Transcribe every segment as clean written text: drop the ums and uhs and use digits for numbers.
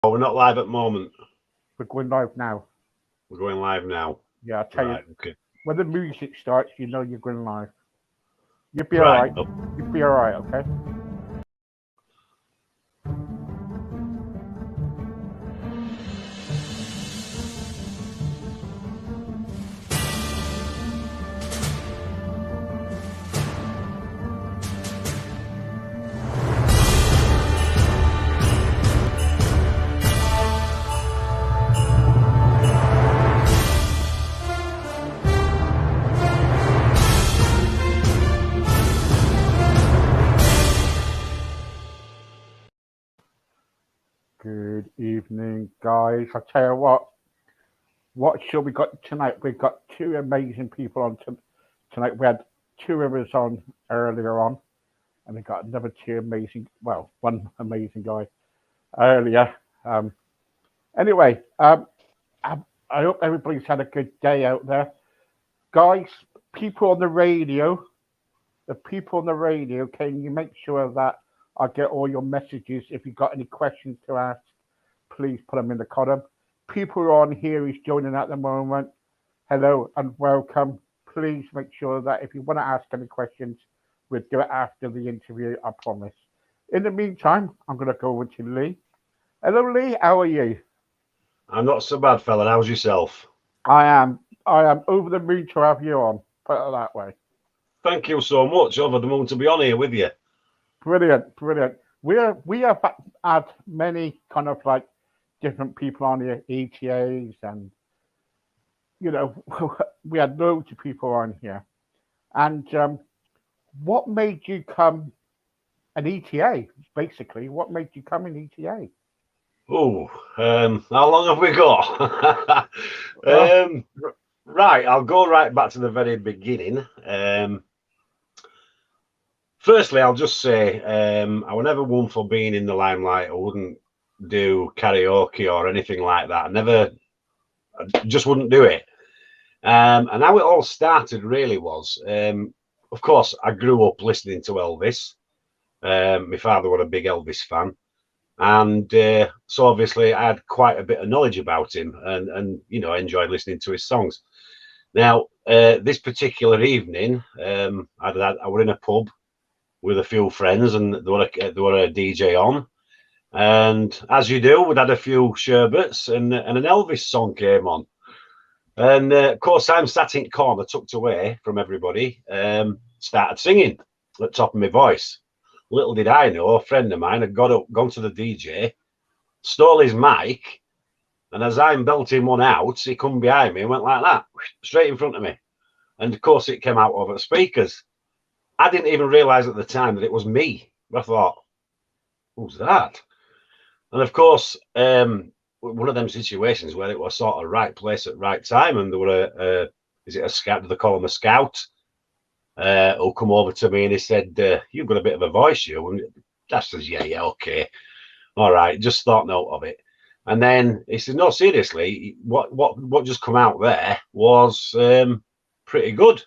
Oh, we're not live at the moment. We're going live now. We're going live now. Yeah, I'll tell Right, you. okay. When the music starts, you know you're going live. You'll be Right. alright. You'll be alright, okay? Good evening, guys. I'll tell you what show we got tonight? We've got two amazing people on tonight. We had two of us on earlier on, and we got another two amazing, well, one amazing guy earlier. Anyway, I, I hope everybody's had a good day out there. Guys, people on the radio, can you make sure that I get all your messages? If you've got any questions to ask, please put them in the column. People on here is joining at the moment. Hello and welcome. Please make sure that if you want to ask any questions, we'll do it after the interview, I promise. In the meantime, I'm going to go over to Lee. Hello, Lee. How are you? I'm not so bad, fella. How's yourself? I am over the moon to have you on. Put it that way. Thank you so much. Over the moon to be on here with you. Brilliant, brilliant. We have had many kind of like different people on here, ETAs, and you know, we had loads of people on here. And what made you come an ETA? Basically, what made you come an ETA? Oh, how long have we got? Well, Right, I'll go right back to the very beginning. Firstly, I'll just say I was never one for being in the limelight. I wouldn't do karaoke or anything like that. I just wouldn't do it. And how it all started really was, of course, I grew up listening to Elvis. My father was a big Elvis fan. And so obviously I had quite a bit of knowledge about him and you know, I enjoyed listening to his songs. Now, this particular evening, I was in a pub with a few friends and there were a DJ on. And as you do, we'd had a few sherbets and an Elvis song came on. And of course, I'm sat in corner, tucked away from everybody, started singing at the top of my voice. Little did I know, a friend of mine had gone to the DJ, stole his mic, and as I'm belting one out, he come behind me and went like that, straight in front of me. And of course, it came out over the speakers. I didn't even realise at the time that it was me. I thought, who's that? And of course, one of them situations where it was sort of right place at right time, and there were is it a scout? Do they call him a scout? Who come over to me and he said, "You've got a bit of a voice, you." And I says, "Yeah, okay, all right." Just thought note of it, and then he said, "No, seriously, what just come out there was pretty good.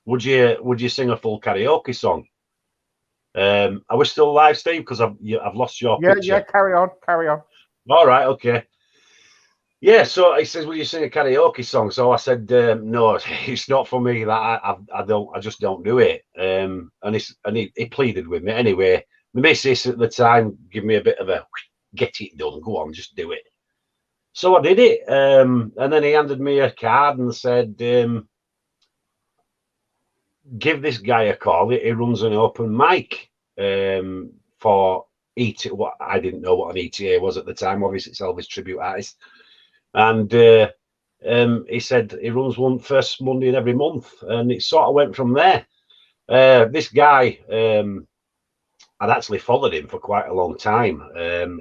Would you sing a full karaoke song?" Are we still live, Steve? Because I've lost your yeah, picture. carry on, carry on. All right, okay. Yeah, so he says, "Will you sing a karaoke song?" So I said, "No, it's not for me. That I just don't do it." And he pleaded with me anyway. The missus at the time gave me a bit of a get it done. Go on, just do it. So I did it, and then he handed me a card and said, "Give this guy a call. He runs an open mic for ETA." What I didn't know what an ETA was at the time. Obviously, it's Elvis tribute artist. And he said he runs one first Monday in every month, and it sort of went from there. This guy, I'd actually followed him for quite a long time.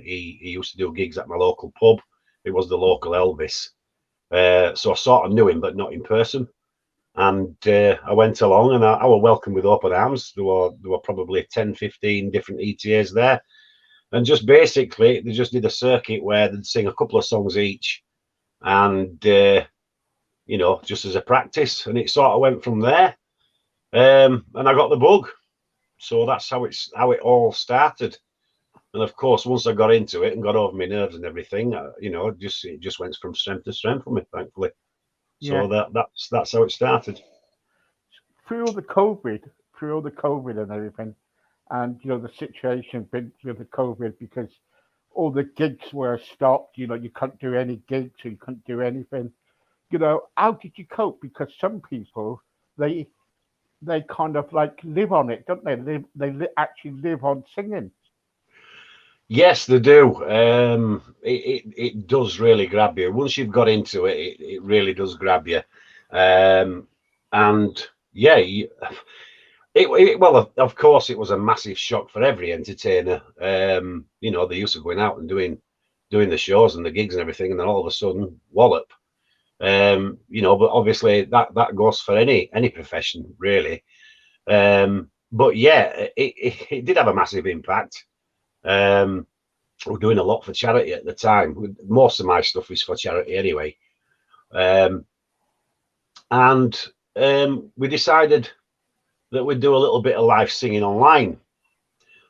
He used to do gigs at my local pub. It was the local Elvis, so I sort of knew him, but not in person. And I went along, and I was welcomed with open arms. There were probably 10, 15 different ETAs there, and just basically they just did a circuit where they'd sing a couple of songs each. And you know, just as a practice, and it sort of went from there, and I got the bug. So that's how it all started. And of course, once I got into it and got over my nerves and everything, it just went from strength to strength for me, thankfully. Yeah. So that's how it started. Through all the COVID and everything, and the situation with the COVID, because all the gigs were stopped. You couldn't do any gigs, so you couldn't do anything. How did you cope? Because some people they they kind of like live on it, don't they? Actually live on singing. Yes, they do. It does really grab you. Once you've got into it, it really does grab you. And yeah, well, of course, it was a massive shock for every entertainer. They used to going out and doing the shows and the gigs and everything, and then all of a sudden, wallop. But obviously that goes for any profession, really. But yeah, it did have a massive impact. We're doing a lot for charity at the time. Most of my stuff is for charity anyway. Um, and we decided that we'd do a little bit of live singing online.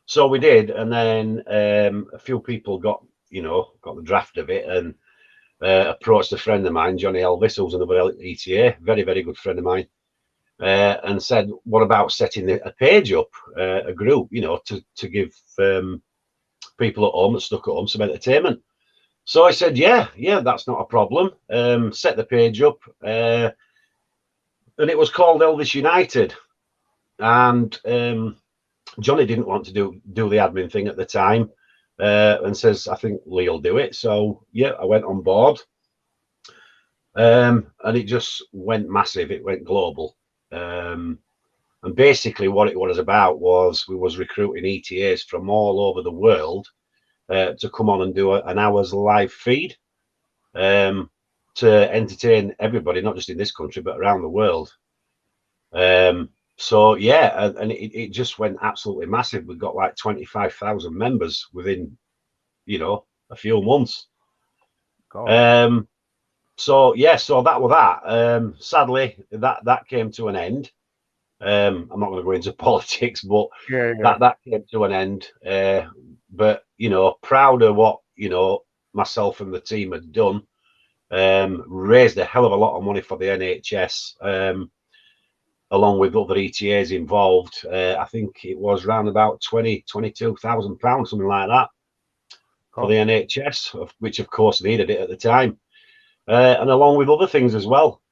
So we did, and then a few people got the draft of it and approached a friend of mine, Johnny Elvis, who's another ETA, very, very good friend of mine, and said, what about setting a page up, a group, to give people at home that stuck at home some entertainment. So I said, yeah, that's not a problem. Set the page up, and it was called Elvis United. And Johnny didn't want to do the admin thing at the time, and says, I think Lee'll do it. So yeah, I went on board, and it just went massive. It went global. And basically what it was about was we was recruiting ETAs from all over the world to come on and do an hour's live feed to entertain everybody, not just in this country, but around the world. So yeah, and it just went absolutely massive. We've got like 25,000 members within, a few months. So yeah, so that was that. Sadly, that came to an end. I'm not going to go into politics, but that came to an end. But proud of what myself and the team had done. Raised a hell of a lot of money for the NHS, along with other ETAs involved. I think it was around about £22,000, something like that, for the NHS, which of course needed it at the time, and along with other things as well.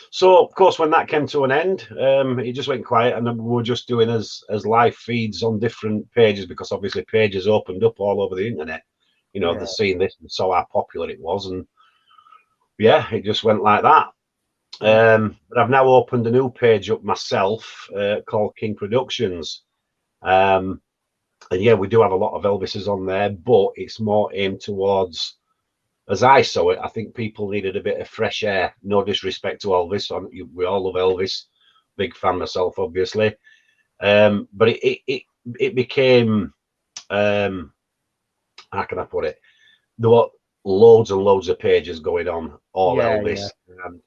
So of course, when that came to an end, it just went quiet, and we were just doing as live feeds on different pages, because obviously pages opened up all over the internet. They're seeing this and saw how popular it was, and yeah, it just went like that. But I've now opened a new page up myself called King Productions. And yeah, we do have a lot of Elvises on there, but it's more aimed towards, as I saw it, I think people needed a bit of fresh air. No disrespect to Elvis. We all love Elvis. Big fan myself, obviously. But it became, how can I put it? There were loads and loads of pages going on, all Elvis. And,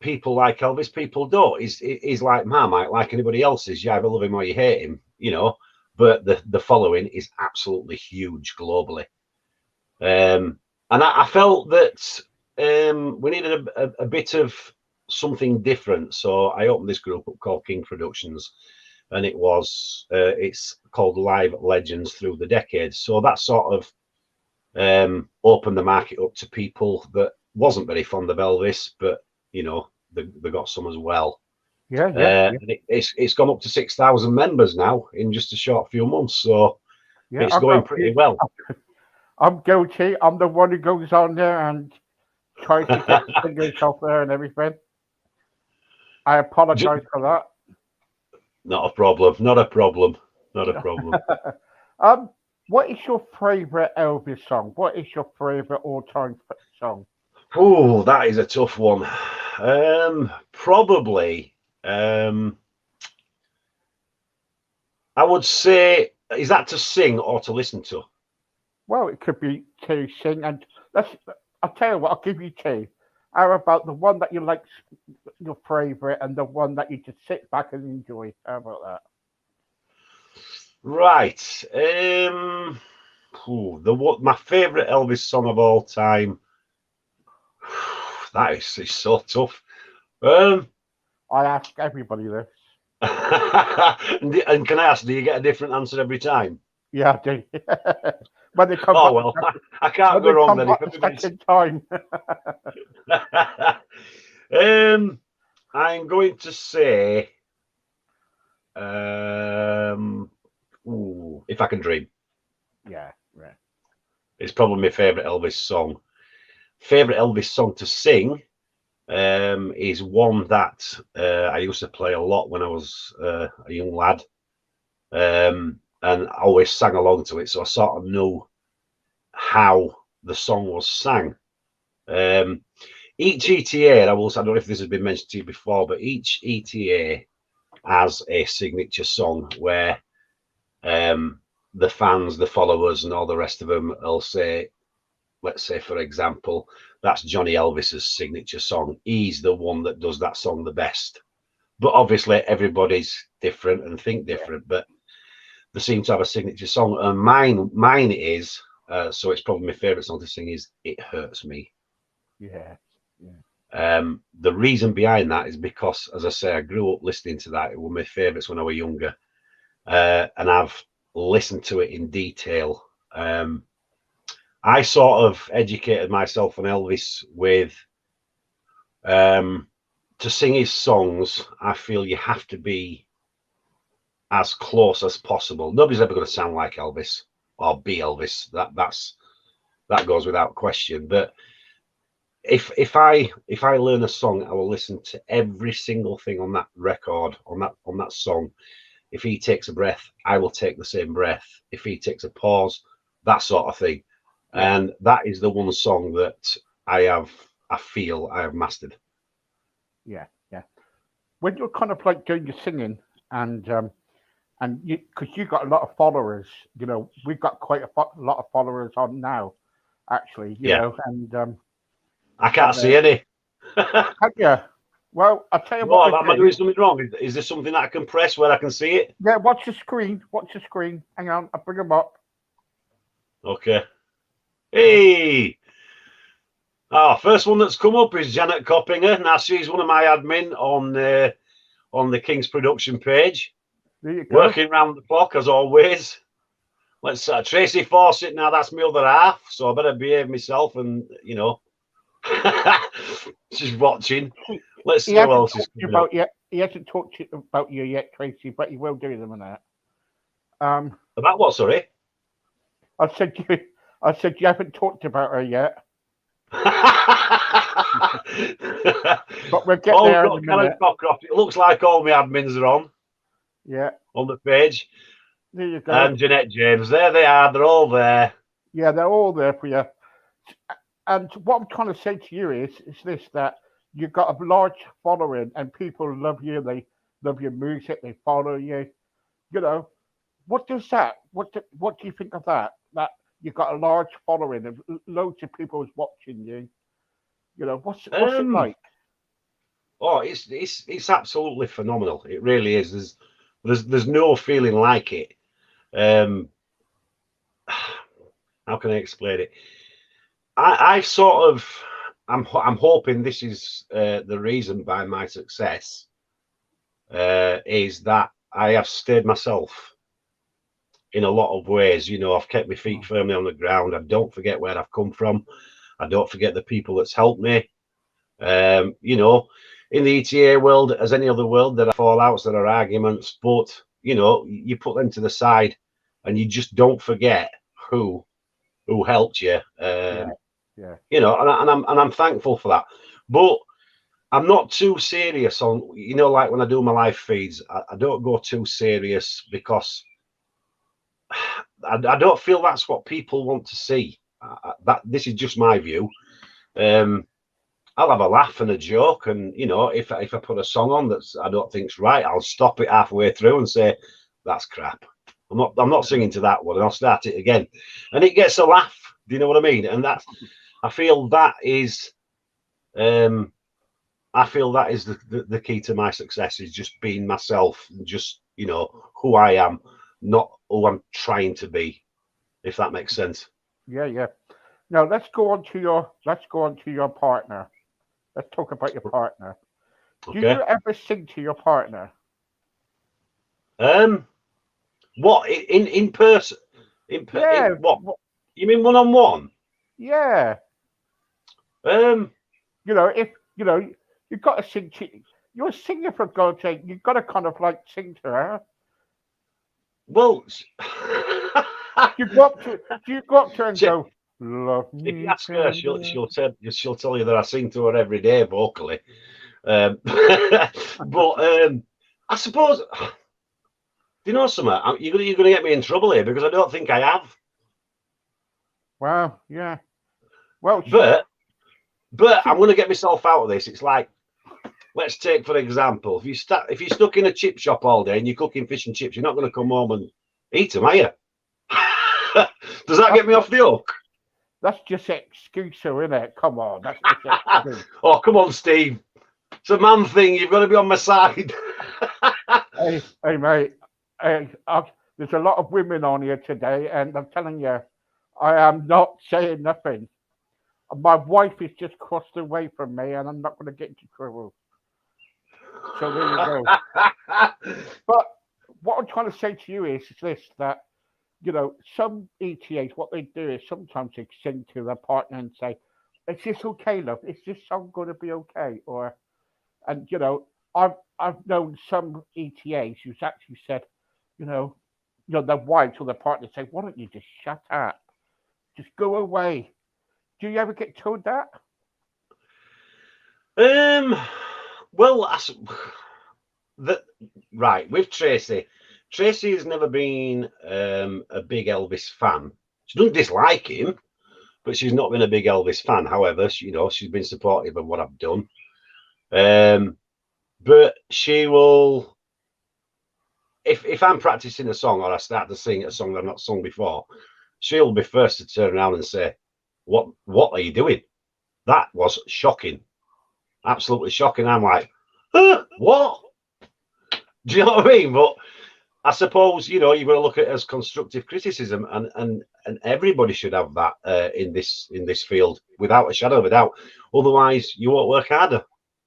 people like Elvis, people don't. He's like Marmite, like anybody else's. You either love him or you hate him, But the following is absolutely huge globally. And I felt that we needed a bit of something different. So I opened this group up called King Productions, and it's called Live Legends Through the Decades. So that sort of opened the market up to people that wasn't very fond of Elvis, but they got some as well. And it's gone up to 6,000 members now in just a short few months. So it's going pretty well. I'm guilty. I'm the one who goes on there and tries to get fingers off there and everything. I apologize for that. Not a problem. Not a problem. Not a problem. What is your favorite Elvis song? What is your favorite all-time song? Oh, that is a tough one. Probably. I would say, is that to sing or to listen to? Well, it could be to sing, and I'll tell you what. I'll give you two. How about the one that you like, your favorite, and the one that you just sit back and enjoy? How about that? Right. My favourite Elvis song of all time. That is so tough. I ask everybody this. And can I ask, do you get a different answer every time? Yeah, I do. When they come Oh back, well, I can't when go they wrong come then. back If the everybody's... second time. I'm going to say, If I Can Dream. Yeah, yeah. It's probably my favourite Elvis song. Favourite Elvis song to sing is one that I used to play a lot when I was a young lad, and I always sang along to it, so I sort of knew how the song was sang. Each ETA, I don't know if this has been mentioned to you before, but each ETA has a signature song where the fans, the followers, and all the rest of them will say, let's say, for example, that's Johnny Elvis's signature song. He's the one that does that song the best. But obviously, everybody's different and think different. But they seem to have a signature song, and mine is. So it's probably my favorite song to sing is "It Hurts Me." Yeah, yeah. The reason behind that is because, as I say, I grew up listening to that. It was my favorites when I was younger, and I've listened to it in detail. I sort of educated myself on Elvis with to sing his songs. I feel you have to be as close as possible. Nobody's ever going to sound like Elvis or be Elvis. That goes without question. But if I learn a song, I will listen to every single thing on that record, on that song. If he takes a breath, I will take the same breath. If he takes a pause, that sort of thing. Yeah. And that is the one song that I feel I have mastered. Yeah, yeah. When you're kind of like doing your singing and you, because you got a lot of followers, we've got quite lot of followers on now, actually, Yeah, and I and can't see any. yeah. Well, I'll tell you what No, we am I do. doing something wrong? Is there something that I can press where I can see it? Yeah, watch the screen. Watch the screen. Hang on, I'll bring them up. Okay. Hey. First one that's come up is Janet Coppinger. Now she's one of my admin on the King's production page, There you go. working round the clock as always. Let's Tracy Fawcett. Now that's my other half, so I better behave myself, and she's watching. Let's He see who hasn't else is talked to you coming up. about yet. He hasn't talked to you about you yet, Tracy, but he will do them in that. Um, About what? Sorry. I said you. I said you haven't talked about her yet, but we'll get Oh, we've there in a got Karen minute. Cockcroft. It looks like all my admins are Yeah, on the page. there you go. And Jeanette James. There they are. They're all there. Yeah, they're all there for you. And what I'm trying to say to you is this: that you've got a large following, and people love you. They love your music. They follow you. You know, what does that? What do you think of that? That you've got a large following of loads of people is watching you. What's it Um, like? oh, it's absolutely phenomenal. It really is. There's no feeling like it. Um, how can I explain it? I sort of I'm hoping this is the reason behind my success is that I have stayed myself in a lot of ways. I've kept my feet Mm. firmly on the ground. I don't forget where I've come from. I don't forget the people that's helped me. In the ETA world, as any other world, there are fallouts, there are arguments, but you put them to the side, and you just don't forget who helped you. Yeah, yeah, And I'm thankful for that. But I'm not too serious on, like when I do my live feeds, I don't go too serious because I don't feel that's what people want to see. That this is just my view. Um, I'll have a laugh and a joke, and if I put a song on that I don't think's right, I'll stop it halfway through and say that's crap. I'm not singing to that one, and I'll start it again, and it gets a laugh. Do you know what I mean? And I feel that is um, the key to my success is just being myself and just who I am not who I'm trying to be, if that makes sense. Yeah. Now let's go on to your partner. Let's talk about your partner. Do Okay. you ever sing to your partner? What in person? In Yeah. what? You mean one-on-one? Yeah. Um. If you've got to sing to you're a singer for God's sake. You've got to kind of like sing to her. Well, You go up to you go up to her and she- go, "Love if you me ask her, tender." she'll tell you that I sing to her every day vocally. But I suppose, do you know something? You're gonna get me in trouble here because I don't think I have. Well, yeah. Well, But she I'm gonna get myself out of this. It's like, let's take for example, if you're stuck in a chip shop all day and you're cooking fish and chips, you're not gonna come home and eat them, are you? Does that get me off the hook? that's just excuse, isn't it? Come on, that's just excuse. Oh, come on, Steve. It's a man thing. You've got to be on my side. Hey, mate. There's a lot of women on here today, and I'm telling you, I am not saying nothing. My wife is just crossed away from me, and I'm not going to get into trouble. So there you go. But what I'm trying to say to you is this: that some ETAs, what they do is sometimes they sing to their partner and say, "Is this okay, love? Is this song going to be okay?" And I've known some ETAs who's actually said, their wives or their partner say, "Why don't you just shut up? Just go away." Do you ever get told that? Well, right with Tracy. Tracy has never been a big Elvis fan. She doesn't dislike him, but she's not been a big Elvis fan. However, she's been supportive of what I've done. But she will, if I'm practicing a song or I start to sing a song that I've not sung before, she'll be first to turn around and say, "What are you doing? That was shocking, absolutely shocking." I'm like, what? Do you know what I mean? But I suppose you've got to look at it as constructive criticism, and everybody should have that in this field without a shadow of a doubt. Otherwise, you won't work harder,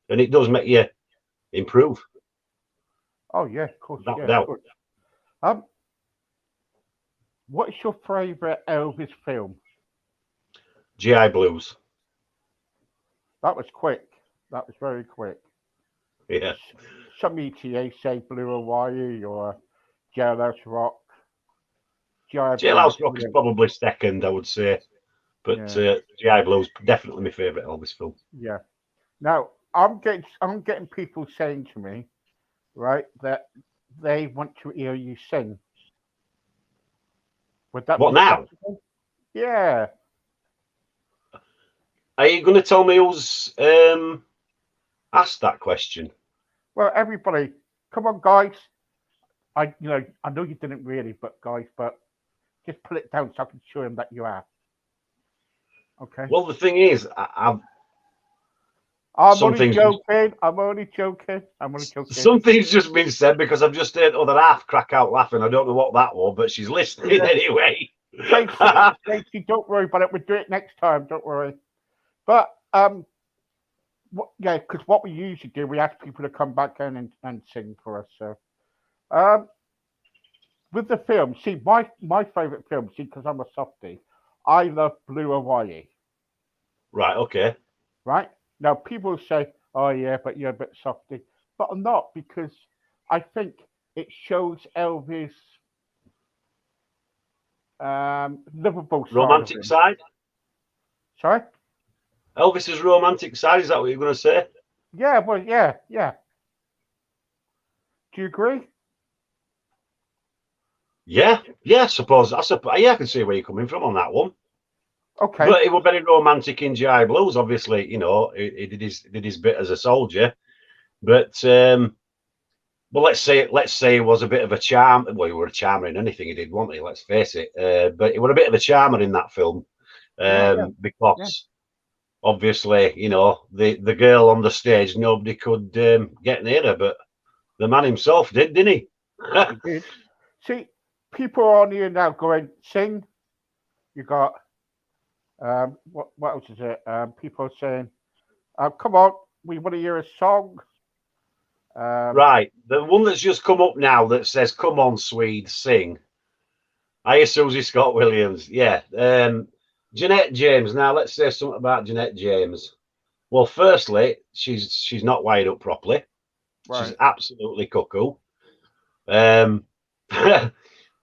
and it does make you improve. Oh yeah, of course, Without yeah, of doubt. course. What's your favourite Elvis film? GI Blues. That was quick. That was very quick. Yeah. Some ETA say Blue Hawaii or Jailhouse Rock. GI Blues. Jailhouse Rock is probably second, I would say, but Yeah. GI Blues definitely my favourite Elvis film. Yeah. Now I'm getting people saying to me, right, that they want to hear you sing. Would that What be now? possible? Yeah. Are you going to tell me who's asked that question? Well, everybody, come on, guys. I know you didn't really, but guys, just put it down so I can show him that you are. Okay. Well, the thing is, I'm some only things joking. I'm only joking. something's just been said because I've just heard other half crack out laughing. I don't know what that was, but she's listening anyway. Tracy, don't worry about it. We'll do it next time. Don't worry. But because what we usually do, we ask people to come back in and sing for us. So, with the film, see my favorite film, see, because I'm a softie, I love Blue Hawaii. Right. Okay. Right now, people say, "Oh yeah, but you're a bit softy," but I'm not because I think it shows Elvis' livable side of Romantic him. side. Sorry. Elvis's romantic side. Is that what you're going to say? Yeah. Well. Yeah. Yeah. Do you agree? Yeah. Yeah. I suppose. Yeah, I can see where you're coming from on that one. Okay. But it was very romantic in GI Blues. Obviously, he did his bit as a soldier. But well, let's say he was a bit of a charm. Well, he was a charmer in anything he did, wasn't he? Let's face it. But he was a bit of a charmer in that film because obviously, the girl on the stage, nobody could get near her, but the man himself did, didn't he? He did. See, people are on here now going sing. You got what else is it? People are saying, "Come on, we want to hear a song." Right, the one that's just come up now that says "Come on, Swede, sing." I hear Susie Scott Williams. Yeah, Jeanette James. Now let's say something about Jeanette James. Well, firstly, she's not wired up properly. Right. She's absolutely cuckoo.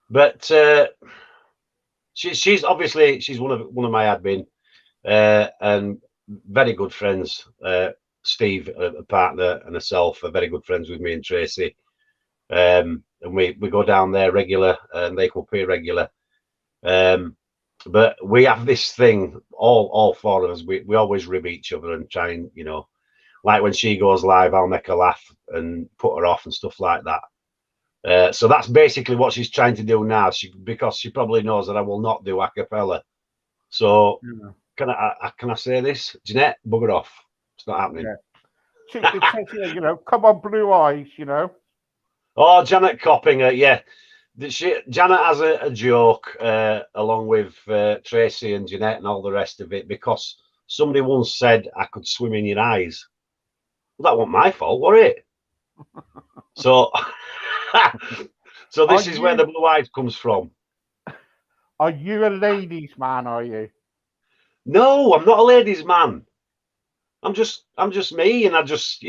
But she's obviously she's one of my admin and very good friends. Steve, a partner, and herself are very good friends with me and Tracy. And we go down there regular, and they come up here regular. But we have this thing, all four of us. We always rib each other and try and like when she goes live, I'll make her laugh and put her off and stuff like that. So that's basically what she's trying to do now. Because she probably knows that I will not do a cappella. So can I say this, Jeanette? Bugger off. It's not happening. Yeah. It says here, come on, Blue Eyes, Oh, Janet Coppinger, yeah. Janet has a joke along with Tracy and Jeanette and all the rest of it, because somebody once said I could swim in your eyes. Well, that wasn't my fault, was it? So, so this is where the blue eyes comes from. Are you a ladies' man? Are you? No, I'm not a ladies' man. I'm just me, and I just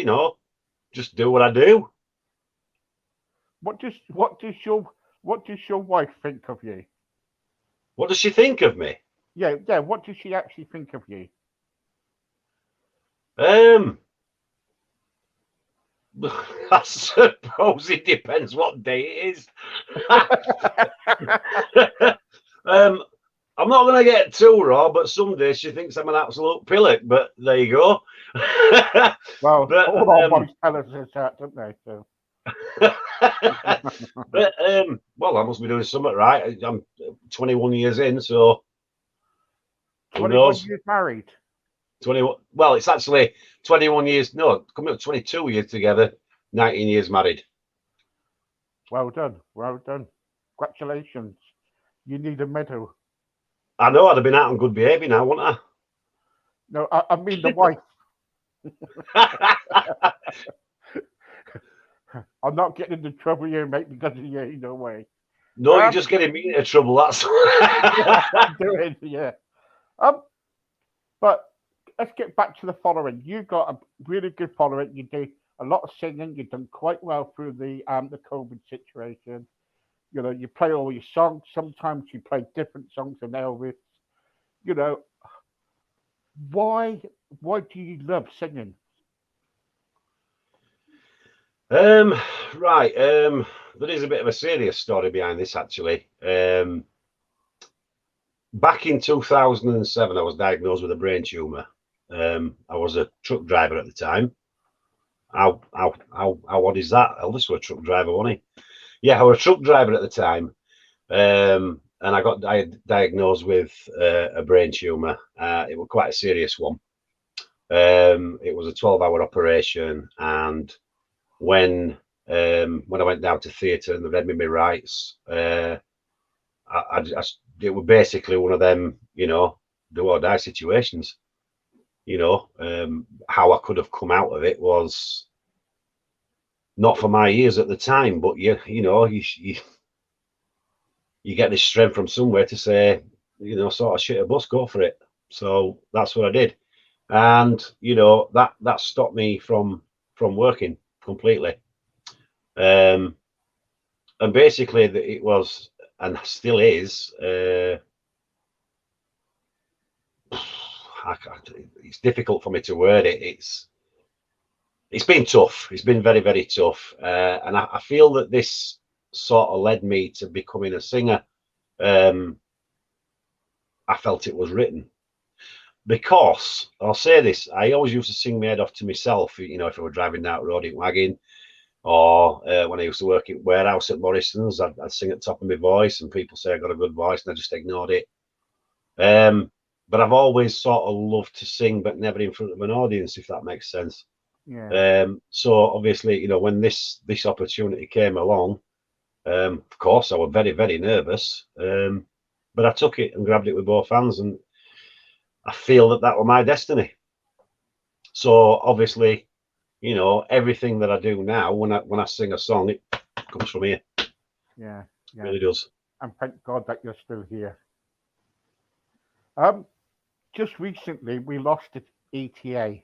just do what I do. What does your wife think of you? What does she think of me? Yeah. What does she actually think of you? I suppose it depends what day it is. I'm not going to get too raw, but some days she thinks I'm an absolute pillock. But there you go. Well, all our wives tell us that, don't they? So. But well, I must be doing something right. I'm 21 years in, so 21 years married. 21. Well, it's actually 21 years. No, coming up 22 years together. 19 years married. Well done. Congratulations. You need a medal. I know. I'd have been out on good behaviour now, wouldn't I? No, I mean the wife. I'm not getting into trouble here, mate, because of you. No way. No, you're just getting me into trouble. That's doing, yeah. But let's get back to the following. You got a really good following. You do a lot of singing. You've done quite well through the COVID situation. You play all your songs. Sometimes you play different songs than Elvis. Why do you love singing? Right. There is a bit of a serious story behind this, actually. Back in 2007, I was diagnosed with a brain tumor. I was a truck driver at the time. How what is that? Elvis was a truck driver, wasn't he? Yeah, I was a truck driver at the time. And I got diagnosed with a brain tumor. It was quite a serious one. It was a 12-hour operation, and when I went down to theatre and they read me my rights, it was basically one of them, do or die situations. How I could have come out of it was not for my ears at the time, but you get this strength from somewhere to say, sort of shit a bus, go for it. So that's what I did, and that stopped me from working completely. And basically it was, and still is, it's difficult for me to word it. It's been tough. It's been very, very tough. And I feel that this sort of led me to becoming a singer. I felt it was written. Because, I'll say this, I always used to sing my head off to myself, if I were driving down the road in wagon, or when I used to work in warehouse at Morrison's, I'd sing at the top of my voice, and people say I got a good voice, and I just ignored it. But I've always sort of loved to sing, but never in front of an audience, if that makes sense. Yeah. So obviously, when this opportunity came along, Of course, I was very, very nervous, but I took it and grabbed it with both hands, and I feel that was my destiny. So obviously, everything that I do now, when I sing a song, it comes from here. Yeah, It really does. And thank God that you're still here. Just recently we lost the ETA.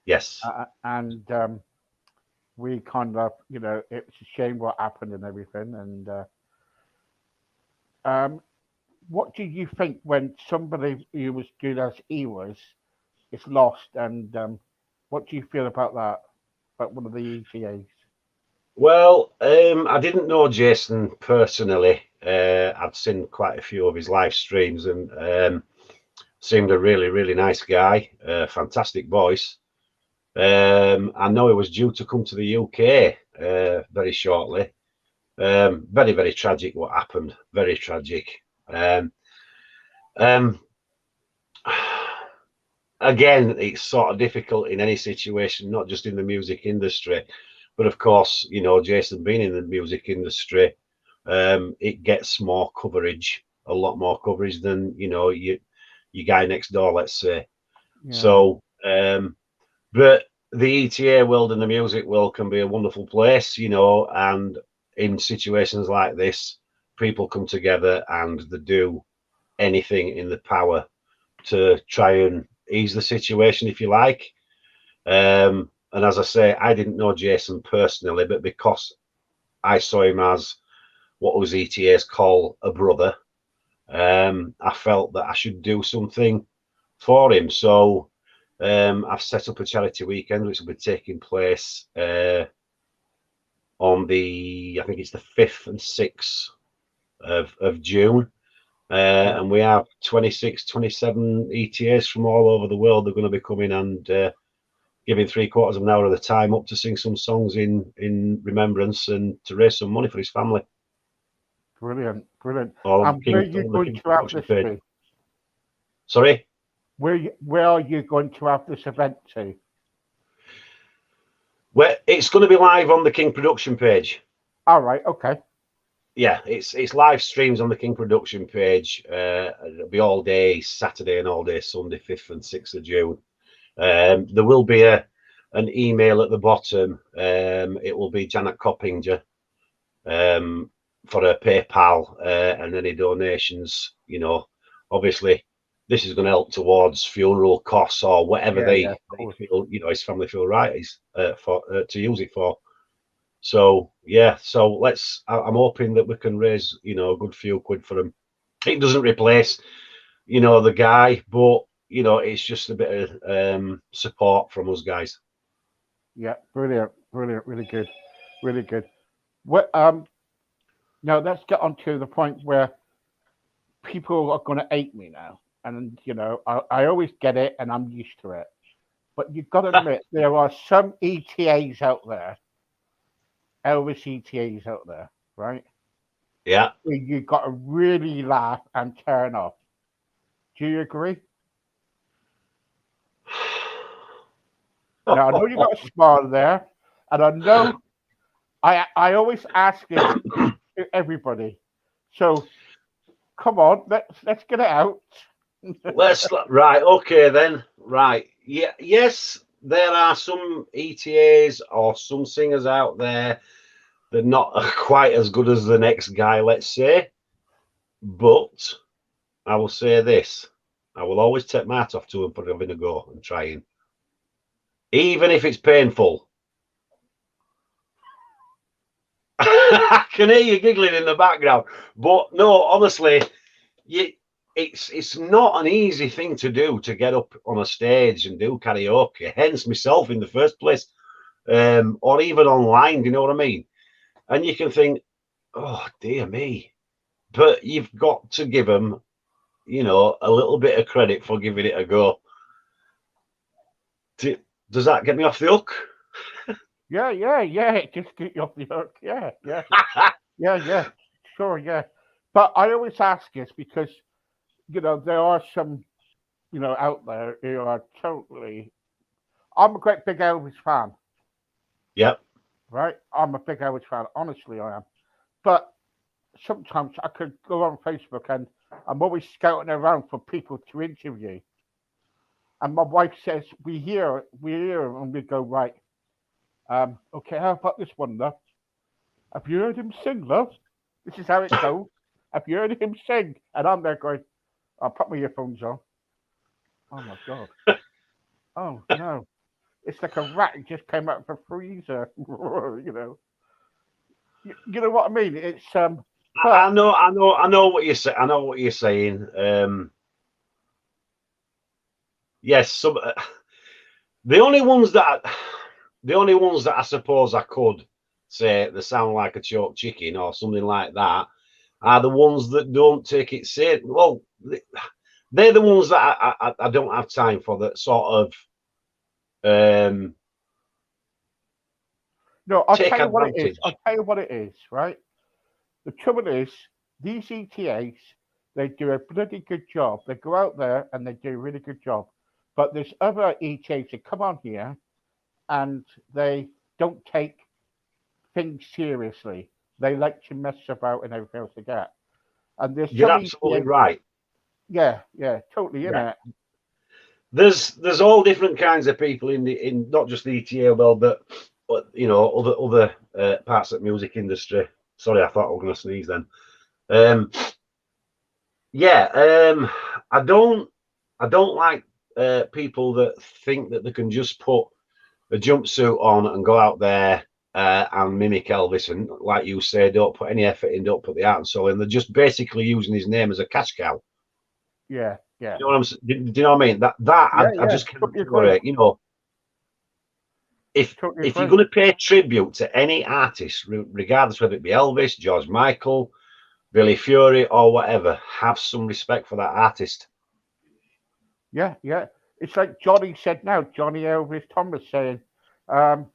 Yes. And we kind of, it's a shame what happened and everything. And what do you think when somebody who was good as he was is lost? And what do you feel about that? About one of the ETAs? Well, I didn't know Jason personally. I'd seen quite a few of his live streams, and seemed a really, really nice guy. Fantastic voice. I know he was due to come to the UK very shortly. Very, very tragic what happened. Very tragic. Again, it's sort of difficult in any situation, not just in the music industry, but of course, Jason being in the music industry, it gets more coverage, a lot more coverage than your guy next door, let's say. Yeah. So, but the ETA world and the music world can be a wonderful place, and in situations like this, people come together and they do anything in the power to try and ease the situation, if you like. And as I say, I didn't know Jason personally, but because I saw him as what was ETA's call a brother, I felt that I should do something for him. So I've set up a charity weekend, which will be taking place on I think it's the 5th and 6th of June. And we have 26, 27 ETAs from all over the world. They're going to be coming and giving 3/4 of an hour of the time up to sing some songs in remembrance and to raise some money for his family. Brilliant. And where are you going to have this to? Sorry? Where are you going to have this event to? Well, it's going to be live on the King production page. All right. Okay. Yeah, it's live streams on the King production page. It'll be all day Saturday and all day Sunday, 5th and 6th of June. There will be an email at the bottom. It will be Janet Coppinger for her PayPal and any donations. Obviously, this is going to help towards funeral costs or whatever they feel, his family feel right is to use it for. So yeah, I'm hoping that we can raise, a good few quid for them. It doesn't replace, the guy, but it's just a bit of support from us guys. Yeah, brilliant, really good, really good. What now let's get on to the point where people are going to hate me now, and I always get it, and I'm used to it. But you've got to admit there are some ETAs out there, Elvis ETAs out there, right? Yeah. You've got to really laugh and turn off. Do you agree? Now I know you got a smile there, and I know I always ask it to everybody. So come on, let's get it out. Right, okay then. Right. Yeah, yes, there are some ETAs or some singers out there that are not quite as good as the next guy, let's say. But I will say this. I will always take my hat off to him for having a go and trying. Even if it's painful. I can hear you giggling in the background. But no, honestly, it's not an easy thing to do, to get up on a stage and do karaoke, hence myself in the first place, or even online, do you know what I mean? And you can think, oh dear me, but you've got to give them, a little bit of credit for giving it a go. Does that get me off the hook? Yeah, just get you off the hook. Yeah. Sure, yeah. But I always ask this because there are some out there who are totally. I'm a great big Elvis fan. Yep. right? I'm a big Elvis fan, honestly, I am. But sometimes I could go on Facebook and I'm always scouting around for people to interview. And my wife says, we hear, and we go, right, okay, how about this one, love? Have you heard him sing, love? This is how it goes. Have you heard him sing? And I'm there going, I'll put my earphones on. Oh my God. Oh no. It's like a rat who just came out of a freezer. you know. You know what I mean? It's I but know what you're saying. I know what you're saying. Yes, some the only ones that I suppose I could say that sound like a choked chicken or something like that are the ones that don't take it seriously. Well, they're the ones that I don't have time for. That sort of no, I'll take tell you what it is. advantage. I'll tell you what it is, right? The trouble is, these ETAs, they do a bloody good job. They go out there and they do a really good job. But there's other ETAs that come on here and they don't take things seriously. They like to mess about and everything else like that. And there's You're some absolutely ETAs, right. yeah, totally in Yeah. it. There's all different kinds of people in not just the ETA world, but you know other parts of the music industry. Sorry, I thought I was going to sneeze then. I don't like people that think that they can just put a jumpsuit on and go out there and mimic Elvis, and like you say, don't put any effort in, don't put the heart and soul in. They're just basically using his name as a cash cow. Yeah. You know what I'm saying? Do you know what I mean? I just can't Totally agree. tolerate. You know, if Totally if you're agree. going to pay tribute to any artist, regardless whether it be Elvis, George Michael, Billy Fury, or whatever, have some respect for that artist. Yeah. It's like Johnny said now, Johnny Elvis Thomas saying, um,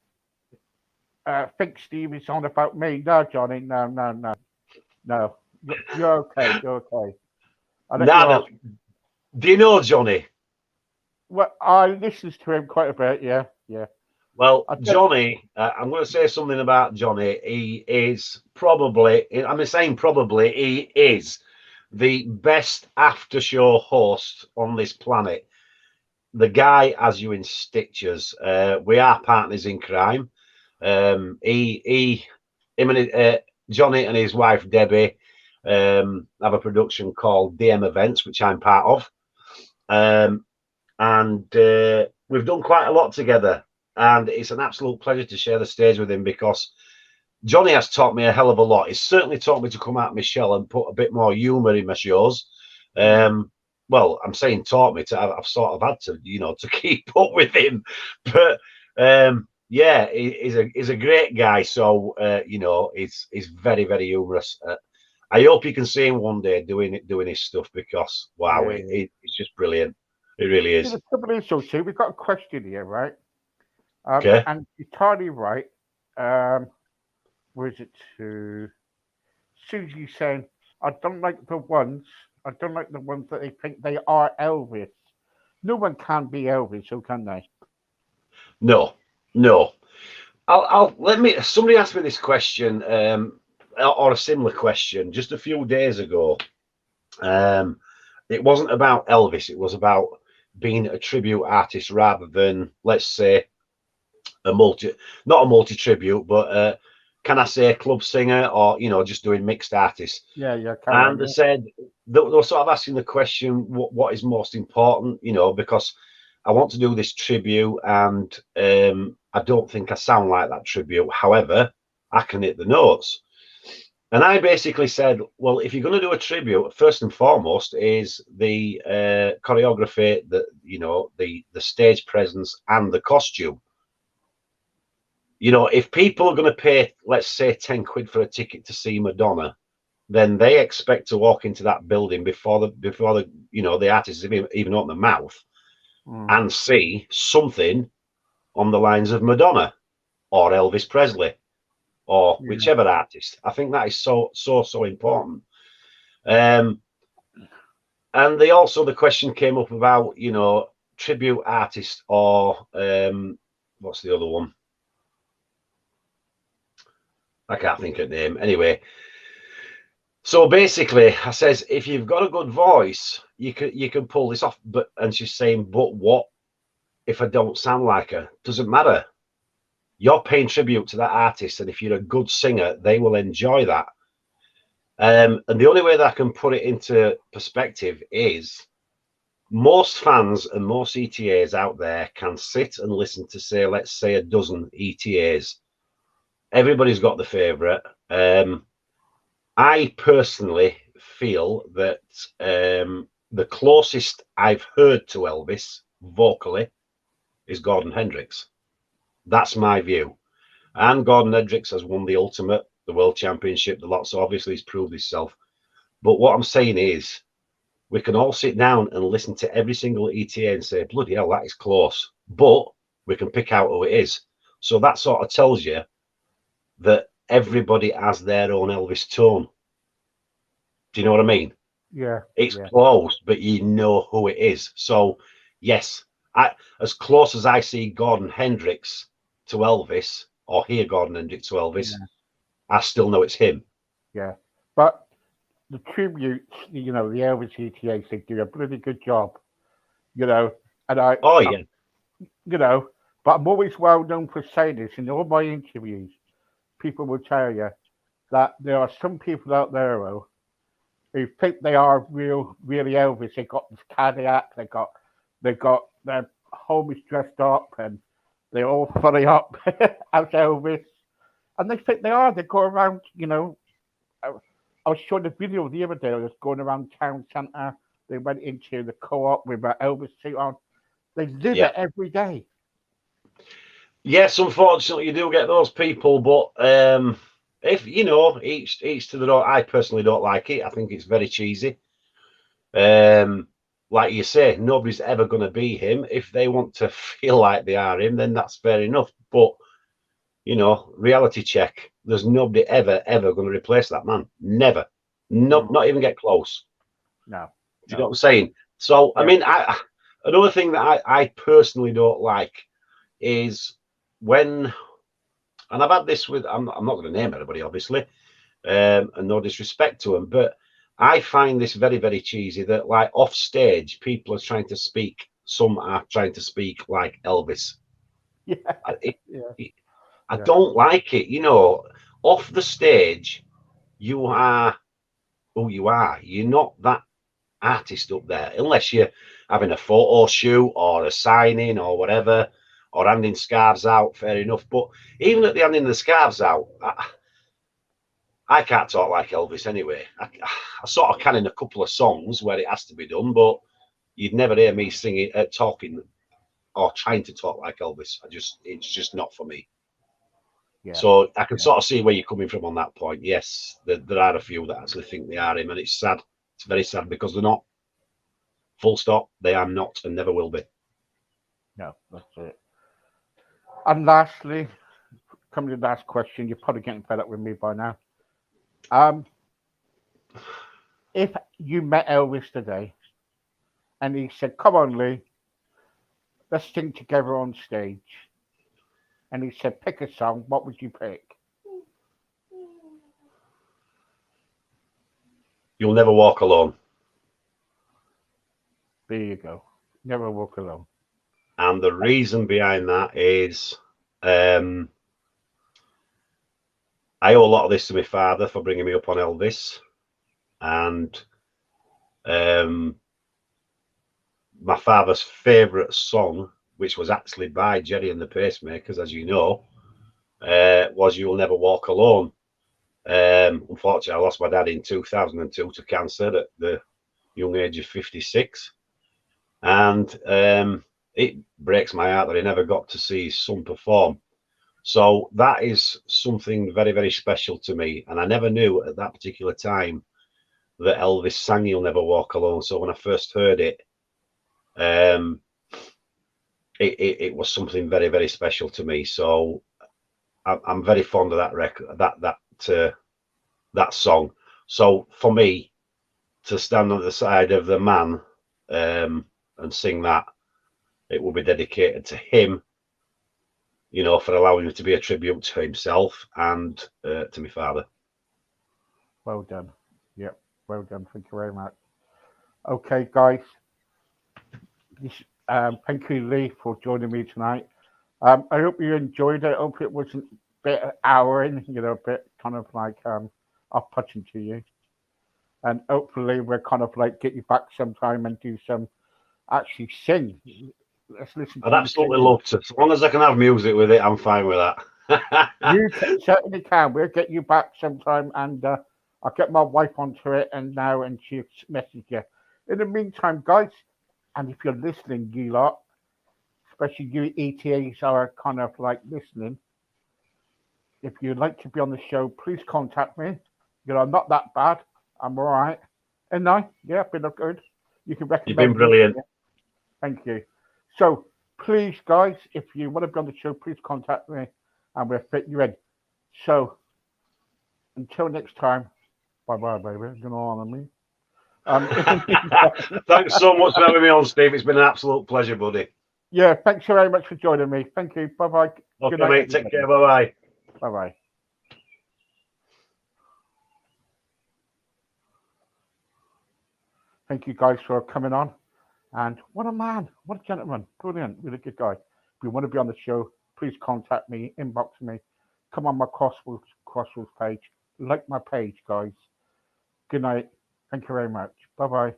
think Steve is on about me. No, Johnny, no. You're okay. You're okay. I let you Nada. off. Do you know Johnny? Well, I listens to him quite a bit. Yeah. Well, I don't. Johnny, I'm going to say something about Johnny. He is probably, I'm saying probably, he is the best after show host on this planet. The guy has you in stitches. We are partners in crime. Him and Johnny and his wife Debbie have a production called DM Events, which I'm part of, and we've done quite a lot together. And it's an absolute pleasure to share the stage with him because Johnny has taught me a hell of a lot. He's certainly taught me to come out of my shell and put a bit more humour in my shows. Well, I'm saying taught me to. I've sort of had to, to keep up with him. But yeah, he's a great guy. So he's very very humorous. I hope you can see him one day doing his stuff because wow, Yeah. it's just brilliant. It really See, is. the trouble is, so see, we've got a question here, right? Okay. And you're totally right. Where is it to Susie saying, I don't like the ones. I don't like the ones that they think they are Elvis. No one can be Elvis, so can they? No. I'll let me. Somebody asked me this question, or a similar question, just a few days ago. It wasn't about Elvis. It was about being a tribute artist rather than, let's say, not a multi tribute, but can I say a club singer or just doing mixed artists? Yeah, carry on. And they Yeah. said they were sort of asking the question, what is most important? Because I want to do this tribute, and I don't think I sound like that tribute. However, I can hit the notes. And I basically said, well, if you're going to do a tribute, first and foremost is the choreography, the stage presence, and the costume. If people are going to pay, let's say, 10 quid for a ticket to see Madonna, then they expect to walk into that building before the artist even open their mouth and see something on the lines of Madonna or Elvis Presley or Yeah. whichever artist. I think that is so important. And the question came up about tribute artist or what's the other one? I can't think of the name. Anyway, so basically, I says, if you've got a good voice, you can pull this off. And she's saying, but what if I don't sound like her? Doesn't matter. You're paying tribute to that artist, and if you're a good singer, they will enjoy that. And the only way that I can put it into perspective is most fans and most ETAs out there can sit and listen to, say, let's say a dozen ETAs. Everybody's got the favourite. I personally feel that the closest I've heard to Elvis vocally is Gordon Hendricks. That's my view. And Gordon Hendricks has won the ultimate, the world championship, the lot, so obviously he's proved himself. But what I'm saying is, we can all sit down and listen to every single ETA and say, bloody hell, that is close. But we can pick out who it is. So that sort of tells you that everybody has their own Elvis tone. Do you know what I mean? Yeah. It's close, but you know who it is. So, yes, as close as I see Gordon Hendricks to Elvis, or hear Gordon Hendricks to Elvis, I still know it's him. Yeah. But the tributes, the Elvis ETAs, they do a bloody good job. And but I'm always well known for saying this in all my interviews. People will tell you that there are some people out there who think they are really Elvis. They got this Cadillac, they got their home is dressed up, and they're all funny up as Elvis, and they think they are. They go around, I was showing a video the other day. I was going around town centre. They went into the co-op with an Elvis suit on. They live it every day. Yes, unfortunately, you do get those people, but if each to their own. I personally don't like it. I think it's very cheesy. Like you say, nobody's ever going to be him. If they want to feel like they are him, then that's fair enough. But reality check. There's nobody ever going to replace that man. Never. Not even get close. No. Do you know what I'm saying? So I mean, another thing that I personally don't like is when, and I've had this with, I'm not going to name anybody, obviously, and no disrespect to them, but I find this very, very cheesy that, like, off stage, people are trying to speak, some are trying to speak like Elvis. I don't like it. Off the stage, you are who you are. You're not that artist up there, unless you're having a photo shoot or a signing or whatever, or handing scarves out, fair enough. But even at the handing the scarves out, I can't talk like Elvis anyway. I sort of can in a couple of songs where it has to be done, but you'd never hear me singing, talking or trying to talk like Elvis. It's just not for me. Yeah. So I can sort of see where you're coming from on that point. Yes, there are a few that actually think they are him, and it's sad. It's very sad because they're not. Full stop. They are not and never will be. No, that's it. And lastly, coming to the last question, you're probably getting fed up with me by now. If you met Elvis today and he said, "Come on, Lee, let's sing together on stage," and he said, "Pick a song," what would you pick? You'll Never Walk Alone. There you go. Never Walk Alone. And the reason behind that is I owe a lot of this to my father for bringing me up on Elvis. And my father's favourite song, which was actually by Jerry and the Pacemakers, as you know, was You'll Never Walk Alone. Unfortunately, I lost my dad in 2002 to cancer at the young age of 56. And it breaks my heart that he never got to see his son perform. So that is something very, very special to me. And I never knew at that particular time that Elvis sang You'll Never Walk Alone. So when I first heard it, it was something very, very special to me. So I'm very fond of that record, that song. So for me to stand on the side of the man and sing that, it will be dedicated to him you know, for allowing me to be a tribute to himself and to my father. Well done. Yep, well done. Thank you very much. Okay, guys. Thank you, Lee, for joining me tonight. I hope you enjoyed it. I hope it wasn't a bit hour-in, you know, a bit kind of like off-putting to you. And hopefully we'll kind of like get you back sometime and do some actually sing. Let's listen I'd to you absolutely sing. love to. As long as I can have music with it, I'm fine with that. Certainly can. We'll get you back sometime, and I'll get my wife onto it and now, and she'll message you. In the meantime, guys, and if you're listening, you lot, especially you ETAs are kind of like listening. If you'd like to be on the show, please contact me. You know, I'm not that bad. I'm all right. And I, yeah, I've been good. You can You've been recommend me. brilliant. Thank you. So please, guys, if you want to be on the show, please contact me and we'll fit you in. So until next time, bye bye, baby. You know what I mean? Thanks so much for having me on, Steve. It's been an absolute pleasure, buddy. Yeah, thanks so very much for joining me. Thank you. Bye bye. Okay, night, mate. Take care. Bye bye. Bye bye. Thank you guys for coming on. And what a man, what a gentleman. Brilliant, really good guy. If you want to be on the show, please contact me, inbox me, come on my Crossroads page, like my page, guys. Good night. Thank you very much. Bye bye.